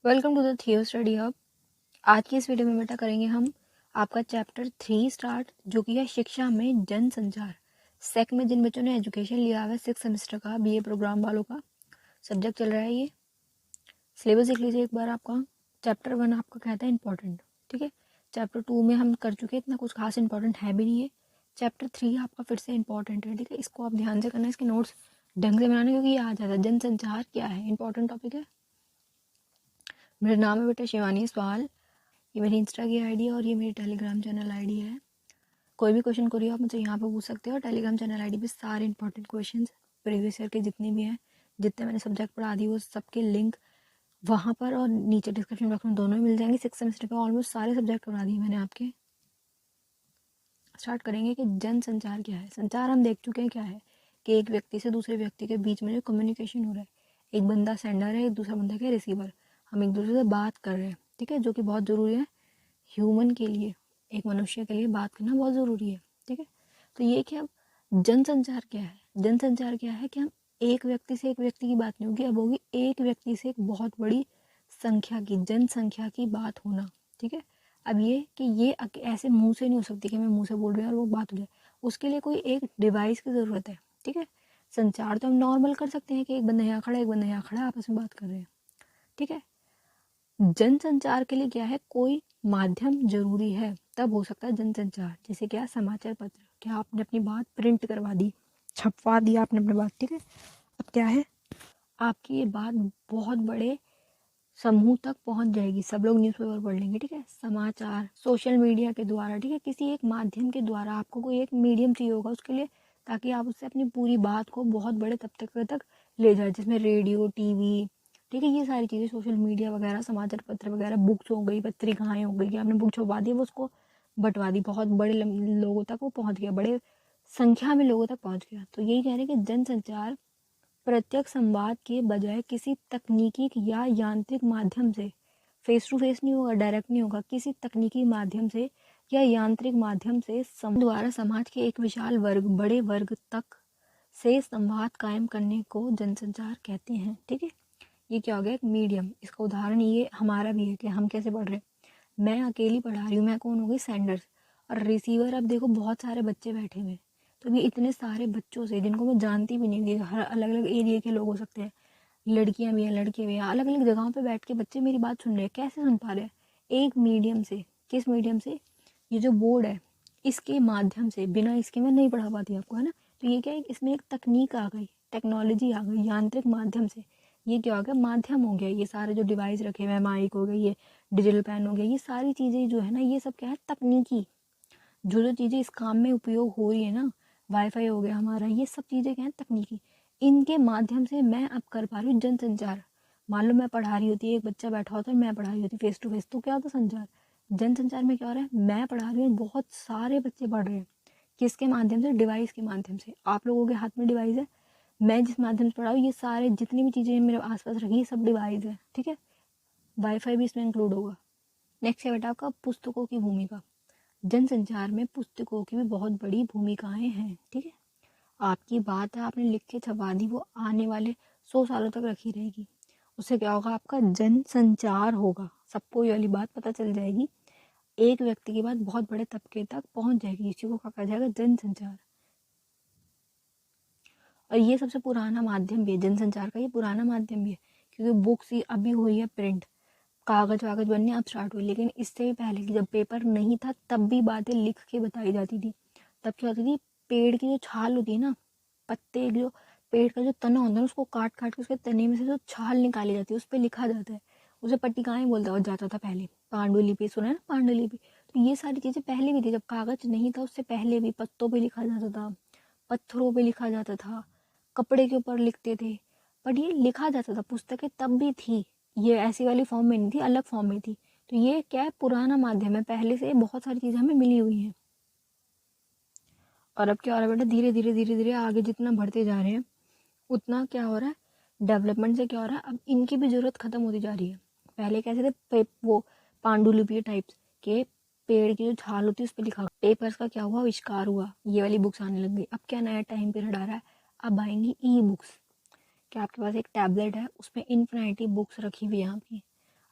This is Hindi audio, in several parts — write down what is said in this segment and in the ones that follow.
वेलकम टू द थियो स्टडी हब। आज की इस वीडियो में बेटा करेंगे हम आपका चैप्टर 3 स्टार्ट, जो कि है शिक्षा में जन संचार। सेक में जिन बच्चों ने एजुकेशन लिया हुआ है 6 सेमेस्टर का बीए प्रोग्राम वालों का सब्जेक्ट चल रहा है ये। सिलेबस देख लीजिए एक बार। आपका चैप्टर 1 आपका कहता है इंपॉर्टेंट, ठीक है। चैप्टर 2 में हम कर चुके हैं, इतना कुछ खास इंपॉर्टेंट है भी नहीं है। चैप्टर 3 आपका फिर से इंपॉर्टेंट है, ठीक है। इसको आप ध्यान से करना, इसके नोट्स ढंग से बनाने, क्योंकि ये आ जाता है जन संचार क्या है, इंपॉर्टेंट टॉपिक है। मेरा नाम है बेटा शिवानी सवाल। ये मेरी इंस्टा की आईडी है और ये मेरी टेलीग्राम चैनल आईडी है। कोई भी क्वेश्चन करिए आप मुझे यहाँ पे पूछ सकते हो। टेलीग्राम चैनल आईडी पे सारे इंपॉर्टेंट क्वेश्चंस प्रीवियस ईयर के जितने भी हैं, जितने मैंने सब्जेक्ट पढ़ा दी, वो सबके लिंक वहाँ पर और नीचे डिस्क्रिप्शन बॉक्स में दोनों मिल जाएंगे। 6 सेमेस्टर पे ऑलमोस्ट सारे सब्जेक्ट पढ़ा दिए मैंने आपके। स्टार्ट करेंगे कि जन संचार क्या है। संचार हम देख चुके हैं क्या है, कि एक व्यक्ति से दूसरे व्यक्ति के बीच में जो कम्युनिकेशन हो रहा है, एक बंदा सेंडर है, एक दूसरा बंदा क्या रिसीवर, हम एक दूसरे से बात कर रहे हैं, ठीक है, जो कि बहुत ज़रूरी है ह्यूमन के लिए, एक मनुष्य के लिए बात करना बहुत ज़रूरी है, ठीक है। तो ये कि अब जनसंचार क्या है। जनसंचार क्या है कि हम एक व्यक्ति से एक व्यक्ति की बात नहीं होगी, अब होगी एक व्यक्ति से एक बहुत बड़ी संख्या की, जनसंख्या की बात होना, ठीक है। अब ये कि ये ऐसे मुंह से नहीं हो सकती कि मैं मुंह से बोल रही हूँ और वो बात हो जाए, उसके लिए कोई एक डिवाइस की ज़रूरत है, ठीक है। संचार तो हम नॉर्मल कर सकते हैं कि एक बंदा यहाँ खड़ा है, एक बंदा यहाँ खड़ा है, आपस में बात कर रहे हैं, ठीक है। जनसंचार के लिए क्या है, कोई माध्यम जरूरी है, तब हो सकता है जनसंचार। जैसे क्या, समाचार पत्र, क्या आपने अपनी बात प्रिंट करवा दी, छपवा दिया आपने अपनी बात, ठीक है। अब क्या है, आपकी ये बात बहुत बड़े समूह तक पहुंच जाएगी, सब लोग न्यूज़पेपर पढ़ लेंगे, ठीक है। समाचार सोशल मीडिया के द्वारा, ठीक है, किसी एक माध्यम के द्वारा आपको कोई एक मीडियम चाहिए होगा उसके लिए, ताकि आप उससे अपनी पूरी बात को बहुत बड़े तक ले जाए, जिसमें रेडियो, टीवी, ठीक है, ये सारी चीज़ें, सोशल मीडिया वगैरह, समाचार पत्र वगैरह, बुक्स हो गई, पत्रिकाएं हो गई, कि आपने बुक छपवा दी, वो उसको बंटवा दी, बहुत बड़े लोगों तक वो पहुंच गया, बड़े संख्या में लोगों तक पहुंच गया। तो यही कह रहे हैं कि जनसंचार प्रत्यक्ष संवाद के बजाय किसी तकनीकी या यांत्रिक माध्यम से, फेस टू फेस नहीं होगा, डायरेक्ट नहीं होगा, किसी तकनीकी माध्यम से या यांत्रिक माध्यम से द्वारा समाज के एक विशाल वर्ग, बड़े वर्ग तक से संवाद कायम करने को जनसंचार कहते हैं, ठीक है। ये क्या हो गया, एक मीडियम। इसका उदाहरण ये हमारा भी है कि हम कैसे पढ़ रहे हैं। मैं अकेली पढ़ा रही हूँ, मैं कौन हो गई, सेंडर्स, और रिसीवर अब देखो बहुत सारे बच्चे बैठे हुए हैं। तो ये इतने सारे बच्चों से, जिनको मैं जानती भी नहीं हूँ, हर अलग अलग एरिया के लोग हो सकते हैं, लड़कियां भी हैं, लड़के भी हैं, अलग अलग जगहों पे बैठ के बच्चे मेरी बात सुन रहे हैं। कैसे सुन पा रहे हैं, एक मीडियम से। किस मीडियम से, ये जो बोर्ड है इसके माध्यम से, बिना इसके मैं नहीं पढ़ा पाती आपको, है ना। तो ये क्या है, इसमें एक तकनीक आ गई, टेक्नोलॉजी आ गई, यांत्रिक माध्यम से। ये क्या हो गया, माध्यम हो गया। ये सारे जो डिवाइस रखे हुए हैं, माइक हो गई, ये डिजिटल पेन हो गया, ये सारी चीज़ें जो है ना, ये सब क्या है, तकनीकी। जो जो चीज़ें इस काम में उपयोग हो रही है ना, वाईफाई हो गया हमारा, ये सब चीज़ें क्या है, तकनीकी। इनके माध्यम से मैं अब कर पा रही हूँ जनसंचार। मान लो मैं पढ़ा रही होती, एक बच्चा बैठा होता है, मैं पढ़ा रही होती फेस टू फेस, तो क्या होता संचार। जनसंचार में क्या हो रहा है, मैं पढ़ा रही हूँ, बहुत सारे बच्चे पढ़ रहे हैं। किसके माध्यम से, डिवाइस के माध्यम से। आप लोगों के हाथ में डिवाइस है, मैं जिस माध्यम से पढ़ा हूँ, ये सारे जितनी भी चीज़ें मेरे आसपास रखी है, सब डिवाइस है, ठीक है। वाईफाई भी इसमें इंक्लूड होगा। नेक्स्ट है बेटा आपका पुस्तकों की भूमिका। जनसंचार में पुस्तकों की भी बहुत बड़ी भूमिकाएं हैं, ठीक है। आपकी बात है, आपने लिख के छपा दी, वो आने वाले 100 सालों तक रखी रहेगी। उससे क्या होगा, आपका जनसंचार होगा, सबको ये वाली बात पता चल जाएगी, एक व्यक्ति की बात बहुत बड़े तबके तक पहुंच जाएगी। इसी को कहा जाएगा जनसंचार। और ये सबसे पुराना माध्यम भी है जनसंचार का, ये पुराना माध्यम भी है, क्योंकि बुक्स ही अभी हुई है प्रिंट, कागज वागज बनने अब स्टार्ट हुई, लेकिन इससे भी पहले कि जब पेपर नहीं था, तब भी बातें लिख के बताई जाती थी। तब क्या होती थी, पेड़ की जो छाल होती है ना, पत्ते, जो पेड़ का जो तना होता है, उसको काट काट के उसके तने में से जो छाल निकाली जाती है, उस पर लिखा जाता है। उसे पट्टिकाएं बोलता जाता था पहले, पांडुलिपि सुना है ना, पांडुलिपि। तो ये सारी चीजें पहले भी थी, जब कागज नहीं था उससे पहले भी पत्तों पे लिखा जाता था, पत्थरों पे लिखा जाता था, कपड़े के ऊपर लिखते थे, बट ये लिखा जाता था। पुस्तकें तब भी थी, ये ऐसी वाली फॉर्म में नहीं थी, अलग फॉर्म में थी। तो ये क्या है, पुराना माध्यम है, पहले से बहुत सारी चीज़ें हमें मिली हुई हैं। और अब क्या हो रहा है बेटा, धीरे धीरे धीरे धीरे आगे जितना बढ़ते जा रहे हैं, उतना क्या हो रहा है, डेवलपमेंट से क्या हो रहा है, अब इनकी भी ज़रूरत ख़त्म होती जा रही है। पहले कैसे थे, वो पांडुलिपि टाइप्स के, पेड़ की जो छाल होती है उस पर लिखा। पेपर्स का क्या हुआ, आविष्कार हुआ, ये वाली बुक्स आने लग गई। अब क्या नया टाइम पीरियड आ रहा है, अब आएंगी ई बुक्स। कि आपके पास एक टैबलेट है, उसमें इन्फिनिटी बुक्स रखी हुई है आपकी,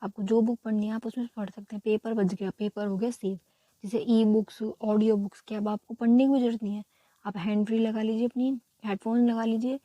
आपको जो बुक पढ़नी है आप उसमें से पढ़ सकते हैं। पेपर बच गया, पेपर हो गया सेव। जैसे ई बुक्स, ऑडियो बुक्स की अब आपको पढ़ने की भी जरूरत नहीं है, आप हैंड फ्री लगा लीजिए, अपनी हेडफोन लगा लीजिए,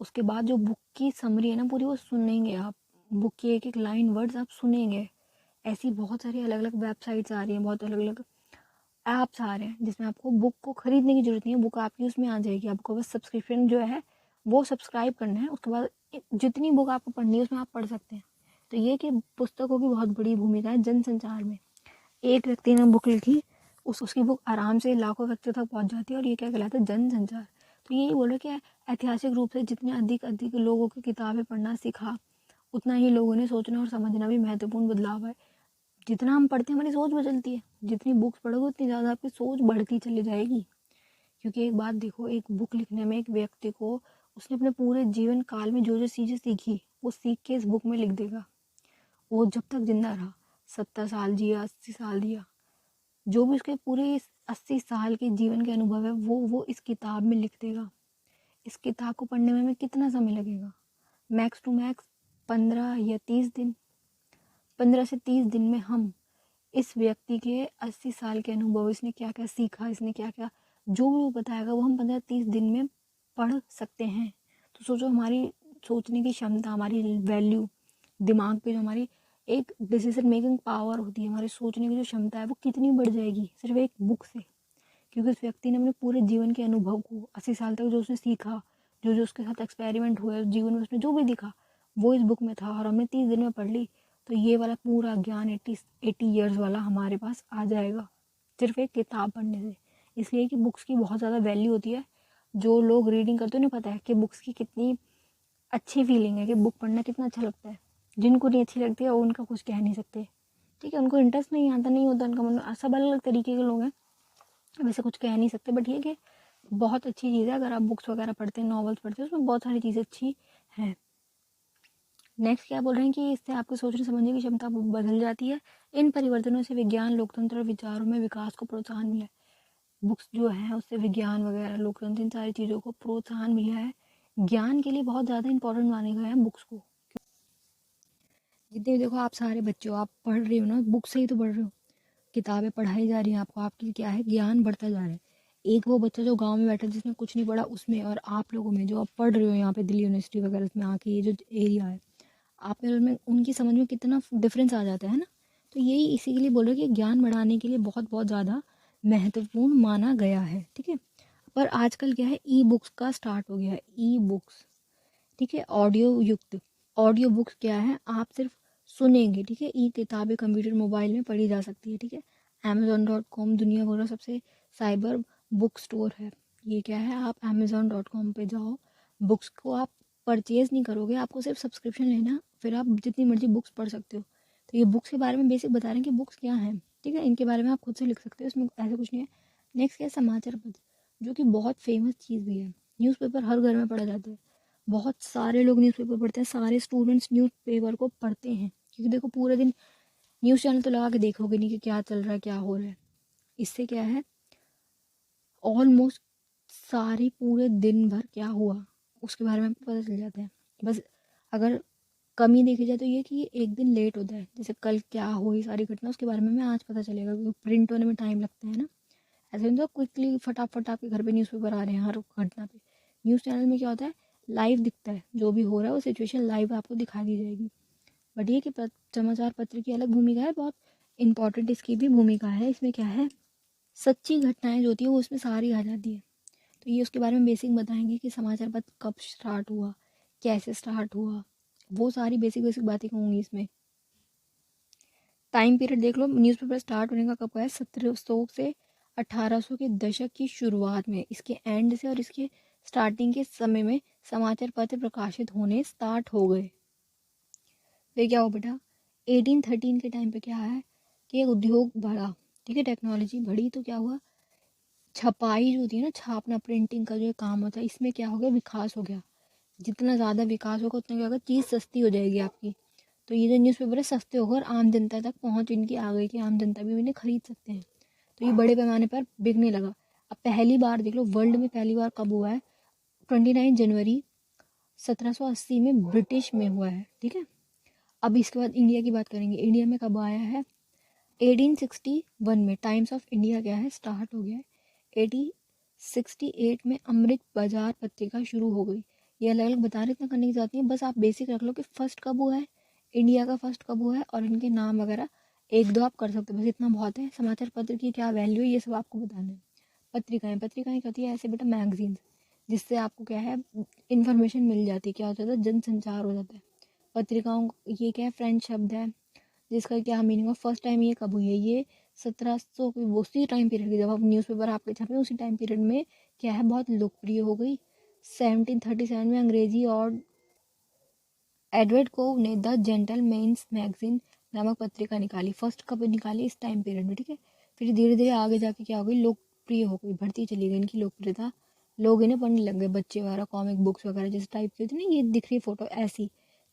उसके बाद जो बुक की समरी है ना पूरी वो सुनेंगे आप, बुक की एक एक लाइन वर्ड्स आप सुनेंगे। ऐसी बहुत सारी अलग अलग वेबसाइट्स आ रही हैं, बहुत अलग अलग ऐप्स आ रहे हैं जिसमें आपको बुक को खरीदने की जरूरत नहीं है, बुक आपकी उसमें आ जाएगी। आपको बस सब्सक्रिप्शन जो है वो सब्सक्राइब करना है, उसके बाद जितनी बुक आपको पढ़नी है उसमें आप पढ़ सकते हैं। तो ये कि पुस्तकों की बहुत बड़ी भूमिका है जनसंचार में। एक व्यक्ति ने बुक लिखी, उसकी बुक आराम से लाखों व्यक्तियों तक पहुंच जाती है, और ये क्या कहलाता है, जनसंचार। तो यही बोल रहे कि ऐतिहासिक रूप से जितने अधिक अधिक लोगों की किताबें पढ़ना सीखा, उतना ही लोगों ने सोचना और समझना भी महत्वपूर्ण बदलाव है। जितना हम पढ़ते हैं हमारी सोच बदलती है, जितनी बुक्स पढ़ोगे उतनी ज़्यादा आपकी सोच बढ़ती चली जाएगी। क्योंकि एक बात देखो, एक बुक लिखने में एक व्यक्ति को उसने अपने पूरे जीवन काल में जो जो चीज़ें सीखी वो सीख के इस बुक में लिख देगा। वो जब तक जिंदा रहा, 70 साल जिया, 80 साल जिया, जो भी उसके पूरे 80 साल के जीवन के अनुभव है वो इस किताब में लिख देगा। इस किताब को पढ़ने में हमें कितना समय लगेगा, मैक्स टू मैक्स 15 या 30 दिन। 15 से 30 दिन में हम इस व्यक्ति के 80 साल के अनुभव, इसने क्या क्या सीखा, इसने क्या क्या जो भी वो बताएगा वो हम 15-30 दिन में पढ़ सकते हैं। तो सोचो हमारी सोचने की क्षमता, हमारी वैल्यू, दिमाग पे जो हमारी एक डिसीजन मेकिंग पावर होती है, हमारी सोचने की जो क्षमता है वो कितनी बढ़ जाएगी सिर्फ एक बुक से। क्योंकि उस व्यक्ति ने अपने पूरे जीवन के अनुभव को 80 साल तक जो उसने सीखा, जो जो उसके साथ एक्सपेरिमेंट हुए जीवन में, उसने जो भी दिखा वो इस बुक में था और हमने 30 दिन में पढ़ ली। तो ये वाला पूरा ज्ञान 80 ईयर्स वाला हमारे पास आ जाएगा सिर्फ एक किताब पढ़ने से। इसलिए कि बुक्स की बहुत ज़्यादा वैल्यू होती है। जो लोग रीडिंग करते हैं उन्हें पता है कि बुक्स की कितनी अच्छी फीलिंग है, कि बुक पढ़ना कितना अच्छा लगता है। जिनको नहीं अच्छी लगती है वो उनका कुछ कह नहीं सकते, ठीक है, उनको इंटरेस्ट नहीं आता, नहीं होता उनका मन। सब अलग अलग तरीके के लोग हैं, वैसे कुछ कह नहीं सकते, बट ये कि बहुत अच्छी चीज़ है अगर आप बुक्स वगैरह पढ़ते हैं, नॉवेल्स पढ़ते हैं, उसमें बहुत सारी चीज़ें अच्छी हैं। नेक्स्ट क्या बोल रहे हैं कि इससे आपके सोचने समझने की क्षमता बदल जाती है। इन परिवर्तनों से विज्ञान, लोकतंत्र और विचारों में विकास को प्रोत्साहन मिला है। बुक्स जो है उससे विज्ञान वगैरह, लोकतंत्र, इन सारी चीज़ों को प्रोत्साहन मिला है। ज्ञान के लिए बहुत ज़्यादा इंपॉर्टेंट माने गए हैं बुक्स को। जितने भी देखो आप सारे बच्चे हो, आप पढ़ रहे हो ना, बुक से ही तो पढ़ रहे हो, किताबें पढ़ाई जा रही हैं आपको, आपकी क्या है, ज्ञान बढ़ता जा रहा है। एक वो बच्चा जो गांव में बैठा है जिसने कुछ नहीं पढ़ा उसमें, और आप लोगों में जो आप पढ़ रहे हो यहाँ पे दिल्ली यूनिवर्सिटी वगैरह में आके, ये जो एरिया है आप में, उनमें उनकी समझ में कितना डिफरेंस आ जाता है ना। तो यही इसी के लिए बोल रहे हैं कि ज्ञान बढ़ाने के लिए बहुत बहुत ज़्यादा महत्वपूर्ण माना गया है, ठीक है। पर आजकल क्या है, ई बुक्स का स्टार्ट हो गया है, ई बुक्स, ठीक है, ऑडियो युक्त। ऑडियो बुक्स क्या है, आप सिर्फ सुनेंगे, ठीक है। ई किताबें कंप्यूटर मोबाइल में पढ़ी जा सकती है, ठीक है। Amazon.com दुनिया भर का सबसे साइबर बुक स्टोर है। ये क्या है, आप Amazon.com पे जाओ, बुक्स को आप परचेज नहीं करोगे, आपको सिर्फ सब्सक्रिप्शन लेना, फिर आप जितनी मर्जी बुक्स पढ़ सकते हो। तो ये बुक्स के बारे में बेसिक बता रहे हैं कि बुक्स क्या हैं, ठीक है, इनके बारे में आप खुद से लिख सकते हो, इसमें ऐसा कुछ नहीं है। नेक्स्ट क्या है, समाचार पत्र, जो कि बहुत फेमस चीज़ भी है। न्यूज़पेपर हर घर में पढ़ा जाता है, बहुत सारे लोग न्यूज़पेपर पढ़ते हैं, सारे स्टूडेंट्स न्यूज़पेपर को पढ़ते हैं। क्योंकि देखो पूरे दिन न्यूज़ चैनल तो लगा के देखोगे नहीं कि क्या चल रहा है, क्या हो रहा है। इससे क्या है, ऑलमोस्ट सारी पूरे दिन भर क्या हुआ उसके बारे में पता चल जाता है। बस अगर कमी देखी जाए तो ये कि ये एक दिन लेट होता है, जैसे कल क्या हुई सारी घटना उसके बारे में हमें आज पता चलेगा, क्योंकि प्रिंट होने में टाइम लगता है ना। ऐसे नहीं तो क्विकली फटाफट आपके घर पे न्यूज़पेपर आ रहे हैं हर घटना पे। न्यूज़ चैनल में क्या होता है, लाइव दिखता है, जो भी हो रहा है वो सिचुएशन लाइव आपको दिखा दी जाएगी। बट ये कि समाचार पत्र की अलग भूमिका है, बहुत इंपॉर्टेंट इसकी भी भूमिका है। इसमें क्या है, सच्ची घटनाएं जो होती है वो उसमें सारी आ जाती है। तो ये उसके बारे में बेसिक बताएंगे कि समाचार पत्र कब स्टार्ट हुआ, कैसे स्टार्ट हुआ, वो सारी बेसिक बेसिक बातें कहूँगी इसमें। टाइम पीरियड देख लो, न्यूज़पेपर स्टार्ट होने का कब है, 1700 से 1800 के दशक की शुरुआत में, इसके एंड से और इसके स्टार्टिंग के समय में समाचार पत्र प्रकाशित होने स्टार्ट हो गए। फिर क्या हुआ बेटा, 1813 के टाइम पे क्या है कि उद्योग बढ़ा, ठीक है, टेक्नोलॉजी बढ़ी, तो क्या हुआ, छपाई जो होती है ना, छापना, प्रिंटिंग का जो काम होता है, इसमें क्या हो गया, विकास हो गया। जितना ज़्यादा विकास होगा उतना क्या होगा, चीज़ सस्ती हो जाएगी आपकी। तो ये जो न्यूज़पेपर है सस्ते होकर आम जनता तक पहुँच इनकी आ गई कि आम जनता भी इन्हें खरीद सकते हैं। तो ये बड़े पैमाने पर बिकने लगा। अब पहली बार देख लो, वर्ल्ड में पहली बार कब हुआ है, 29 जनवरी 1780 में ब्रिटिश में हुआ है, ठीक है। अब इसके बाद इंडिया की बात करेंगे। इंडिया में कब आया है? 1861 में टाइम्स ऑफ इंडिया क्या है स्टार्ट हो गया है। 1868 में अमृत बाजार पत्रिका शुरू हो गई। ये अलग अलग बता रहे, इतना करने की जाती है, बस आप बेसिक रख लो कि फर्स्ट कब हुआ है, इंडिया का फर्स्ट कब हुआ है, और इनके नाम वगैरह एक दो आप कर सकते हो, बस इतना बहुत है। समाचार पत्र की क्या वैल्यू है ये सब आपको बताना है। पत्रिकाएं क्या होती है? ऐसे बेटा मैगजीन्स, जिससे आपको क्या है इन्फॉर्मेशन मिल जाती है, क्या होता है जनसंचार हो जाता है। पत्रिकाओं ये क्या है? फ्रेंच शब्द है, जिसका क्या मीनिंग है? फर्स्ट टाइम ये कब हुई है? ये 1700 की उसी टाइम पीरियड की, जब आप न्यूज़पेपर आपके छपे उसी टाइम पीरियड में क्या है बहुत लोकप्रिय हो गई। 1737 में अंग्रेजी और एडवर्ड कोव ने द जेंटलमैन्स मैगजीन नामक पत्रिका निकाली। फर्स्ट कब निकाली? इस टाइम पीरियड में, ठीक है। फिर धीरे धीरे आगे जाके क्या हो गई, लोकप्रिय हो गई, बढ़ती चली गई इनकी लोकप्रियता, लोग इन्हें पढ़ने लग गए, बच्चे वगैरह कॉमिक बुक्स वगैरह जिस टाइप की होती है ना, ये दिख रही फोटो ऐसी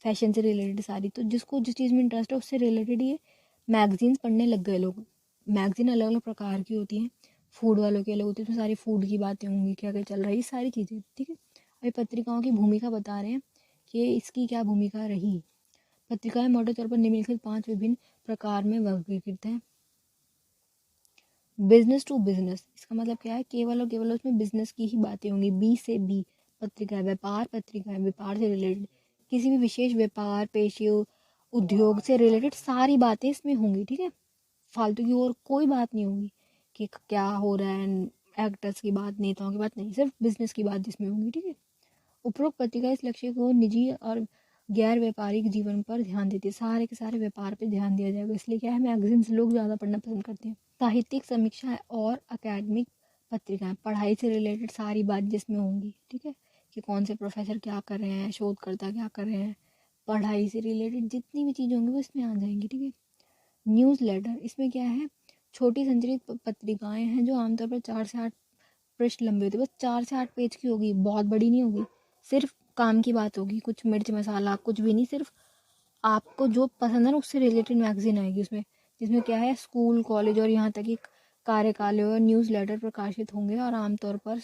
फैशन से रिलेटेड सारी, तो जिसको जिस चीज़ में इंटरेस्ट है उससे रिलेटेड ये मैगजीन्स पढ़ने लग गए लोग। मैगजीन अलग अलग प्रकार की होती हैं, फूड वालों की अलग होती है, उसमें सारी फूड की बातें होंगी, क्या क्या चल रहा है, ये सारी चीज़ें, ठीक है। अभी पत्रिकाओं की भूमिका बता रहे हैं कि इसकी क्या भूमिका रही। पत्रिकाएं मोटे तौर पर निम्नलिखित 5 विभिन्न प्रकार में वर्गीकृत हैं। बिजनेस टू बिजनेस, इसका मतलब क्या है? केवल और केवल उसमें बिजनेस की ही बातें होंगी, बी से बी पत्रिका, व्यापार पत्रिका, व्यापार से रिलेटेड किसी भी विशेष व्यापार पेशे उद्योग से रिलेटेड सारी बातें इसमें होंगी, ठीक है। फालतू की और कोई बात नहीं होगी कि क्या हो रहा है, एक्टर्स की बात, नेताओं की बात नहीं, सिर्फ बिजनेस की बात जिसमें होंगी, ठीक है। उपरोक्त पत्रिका इस लक्ष्य को निजी और गैर व्यापारिक जीवन पर ध्यान देती है, सारे के सारे व्यापार पे ध्यान दिया जाएगा, इसलिए क्या है मैगजीन्स लोग ज़्यादा पढ़ना पसंद करते हैं। साहित्यिक समीक्षा और अकेडमिक पत्रिकाएं, पढ़ाई से रिलेटेड सारी बात जिसमें होंगी, ठीक है, कि कौन से प्रोफेसर क्या कर रहे हैं, शोधकर्ता क्या कर रहे हैं, पढ़ाई से रिलेटेड जितनी भी चीज़ें होंगी वो इसमें आ जाएंगी, ठीक है। न्यूज़ लेटर, इसमें क्या है छोटी संचरित पत्रिकाएं हैं जो आमतौर पर 4 से 8 पृष्ठ लंबी होती है, बस 4 से 8 पेज की होगी, बहुत बड़ी नहीं होगी, सिर्फ काम की बात होगी, कुछ मिर्च मसाला कुछ भी नहीं, सिर्फ आपको जो पसंद है ना उससे रिलेटेड मैगजीन आएगी उसमें, जिसमें क्या है स्कूल कॉलेज और यहाँ तक कि कार्यकालय और न्यूज़ लेटर प्रकाशित होंगे, और आमतौर पर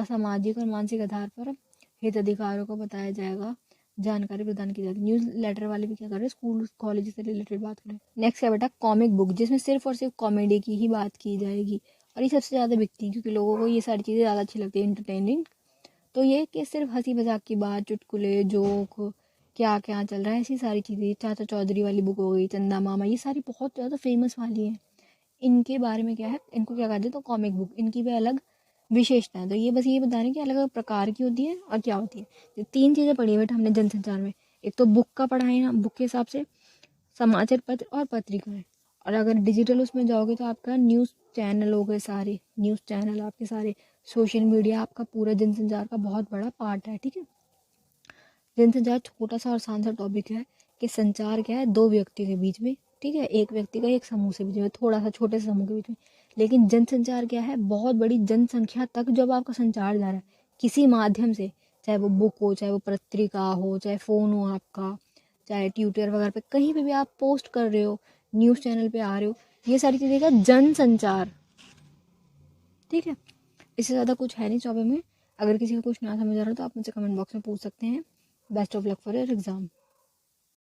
सामाजिक और मानसिक आधार पर हिताधिकारियों को बताया जाएगा, जानकारी प्रदान की जाती है। न्यूज़ लेटर वाले भी क्या कर रहे हैं, स्कूल कॉलेज से रिलेटेड बात करें। नेक्स्ट है बेटा कॉमिक बुक, जिसमें सिर्फ और सिर्फ कॉमेडी की ही बात की जाएगी, और ये सबसे ज़्यादा बिकती हैं क्योंकि लोगों को ये सारी चीज़ें ज़्यादा अच्छी लगती है, इंटरटेनिंग। तो ये कि सिर्फ हंसी मजाक की बात, चुटकुले, जोक, क्या क्या चल रहा है, ऐसी सारी चीज़ें। चाचा चौधरी वाली बुक हो गई, चंदा मामा, ये सारी बहुत ज़्यादा फेमस वाली हैं। इनके बारे में क्या है, इनको क्या कहते हैं, तो कॉमिक बुक, इनकी भी अलग विशेषता है। तो ये बस ये बता रहे हैं कि अलग अलग प्रकार की होती है और क्या होती है। तो 3 चीज़ें पढ़ी है बेटा हमने जनसंचार में, एक तो बुक का पढ़ा है ना, बुक के हिसाब से समाचार पत्र और पत्रिकाएं, और अगर डिजिटल उसमें जाओगे तो आपका न्यूज़ चैनल हो गए, सारे न्यूज़ चैनल आपके सारे, सोशल मीडिया आपका पूरा जनसंचार का बहुत बड़ा पार्ट है, ठीक है। जनसंचार छोटा सा और आसान सा टॉपिक है कि संचार क्या है दो व्यक्ति के बीच में, ठीक है, एक व्यक्ति का एक समूह से बीच में, थोड़ा सा छोटे से समूह के बीच में। लेकिन जनसंचार क्या है, बहुत बड़ी जनसंख्या तक जब आपका संचार जा रहा है किसी माध्यम से, चाहे वो बुक हो, चाहे वो पत्रिका हो, चाहे फ़ोन हो आपका, चाहे ट्विटर वगैरह पे कहीं पे भी आप पोस्ट कर रहे हो, न्यूज़ चैनल पे आ रहे हो, ये सारी चीज़ें का जनसंचार, ठीक है। इससे ज़्यादा कुछ है नहीं टॉपिक में। अगर किसी को कुछ ना समझ आ रहा हो तो आप मुझसे कमेंट बॉक्स में पूछ सकते हैं। Best of luck for your exam.